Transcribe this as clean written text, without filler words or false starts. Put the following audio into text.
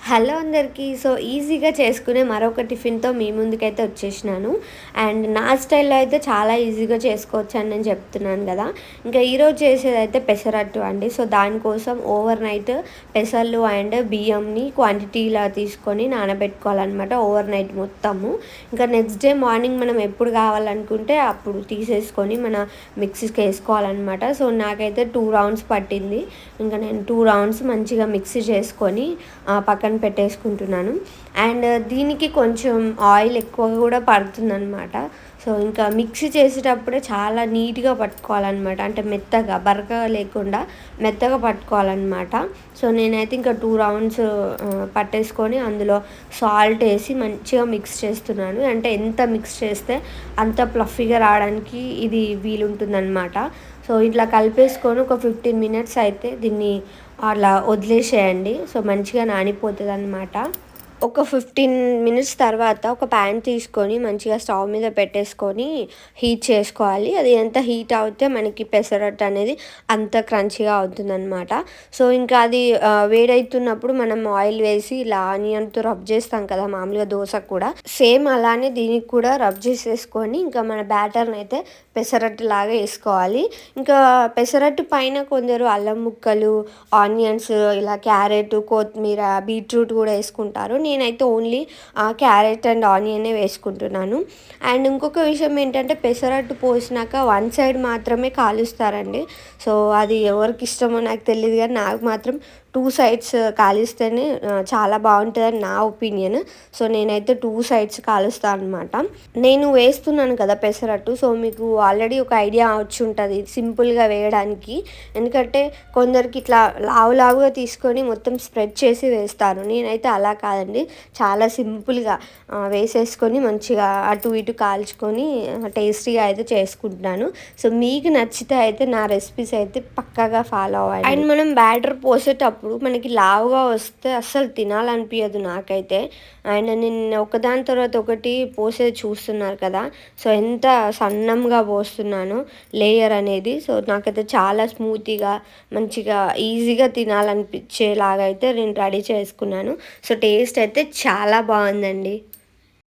Hello అందరికీ. So, ఈజీగా చేసుకునే మరొక టిఫిన్‌తో మీ ముందుకైతే వచ్చేసినాను. అండ్ నా స్టైల్‌లో అయితే చాలా ఈజీగా చేసుకోవచ్చని నేను చెప్తున్నాను గదా! ఇంకా ఈరోజు చేసేదైతే పెసరట్టు అండి. సో, దానికోసం ఓవర్ నైట్ పెసర్లు అండ్ బియ్యంని క్వాంటిటీలా తీసుకొని నానబెట్టుకోవాలనమాట ఓవర్ నైట్ మొత్తము. ఇంకా నెక్స్ట్ డే మార్నింగ్ మనం ఎప్పుడు కావాలనుకుంటే అప్పుడు తీసేసుకొని మన మిక్సీకి వేసుకోవాలనమాట. సో, నాకైతే 2 రౌండ్స్ పట్టింది. ఇంకా నేను 2 రౌండ్స్ మంచిగా మిక్సీ చేసుకొని పక్కన పెట్టేసుకుంటున్నాను. అండ్ దీనికి కొంచెం ఆయిల్ ఎక్కువ కూడా పడుతుందనమాట. సో, ఇంకా మిక్సీ చేసేటప్పుడే చాలా నీట్‌గా పట్టుకోవాలనమాట. అంటే మెత్తగా బరకగా లేకుండా మెత్తగా పట్టుకోవాలనమాట. సో, నేనైతే ఇంకా 2 రౌండ్స్ పట్టేసుకొని అందులో సాల్ట్ ఏసి మంచిగా మిక్స్ చేస్తున్నాను. అంటే ఎంత మిక్స్ చేస్తే అంత ఫ్లఫీగా రావడానికి ఇది వీలుంటుందనమాట. సో, ఇట్లా కలిపేసుకొని ఒక 15 మినిట్స్ అయితే దీన్ని అలా వదిలేసేయండి. సో, మంచిగా నానిపోతదనమాట. ఒక 15 మినిట్స్ తర్వాత ఒక ప్యాన్ తీసుకొని మంచిగా స్టవ్ మీద పెట్టేసుకొని హీట్ చేసుకోవాలి. అది ఎంత హీట్ అవుతే మనకి పెసరట్టు అనేది అంత క్రంచీగా అవుతుందనమాట. సో, ఇంకా అది వేడైతున్నప్పుడు మనం ఆయిల్ వేసి ఇలా ఆనియన్‌తో రబ్ చేస్తాం కదా! మామూలుగా దోసకు కూడా. సేమ్ అలానే దీనికి కూడా రబ్ చేసేసుకొని ఇంకా మన బ్యాటర్‌ని అయితే పెసరట్టులాగా ఏసుకోవాలి. ఇంకా పెసరట్టు పైన కొందరు అల్లం ముక్కలు, ఆనియన్స్, ఇలా క్యారెట్, కొత్తిమీర, బీట్రూట్ కూడా ఏసుకుంటారు. నేనైతే ఓన్లీ క్యారెట్ అండ్ ఆనియనే వేసుకుంటున్నాను. అండ్ ఇంకొక విషయం ఏంటంటే పెసరట్టు పోసినాక వన్ సైడ్ మాత్రమే కాలుస్తారండి. సో, అది ఎవరికి ఇష్టమో నాకు తెలీదు గానీ నాకు మాత్రం 2 సైడ్స్ కాలిస్తేనే చాలా బావుంటదని నా ఒపీనియన్. సో, నేనైతే 2 సైడ్స్ కాలుస్తా అనమాట. నేను వేస్తున్నాను కదా పెసరట్టు. సో, మీకు ఆల్రెడీ ఒక ఐడియా వచ్చుంటది సింపుల్‌గా వేయడానికి. ఎందుకంటే కొందరికి ఇట్లా లావు లావుగా తీసుకొని మొత్తం స్ప్రెడ్ చేసి వేస్తారు. నేనైతే అలా కాదండి. చాలా సింపుల్‌గా వేసేసుకొని మంచిగా అటు ఇటు కాల్చుకొని టేస్టీగా అయితే చేసుకుంటున్నాను. సో, మీకు నచ్చితే అయితే నా రెసిపీస్ అయితే పక్కాగా ఫాలో అవ్వండి. అండ్ మనం బ్యాటర్ పోసేటప్పుడు మనకి లావుగా వస్తే అస్సలు తినాలనిపియదు నాకైతే. అండ్ నేను ఒకదాని తర్వాత ఒకటి పోసేది చూస్తున్నారు కదా! సో, ఎంత సన్నంగా పోస్తున్నానో లేయర్ అనేది. సో, నాకైతే చాలా స్మూతీగా మంచిగా ఈజీగా తినాలనిపించేలాగా అయితే నేను రెడీ చేసుకున్నాను. సో, టేస్ట్ అయితే చాలా బావుందండి.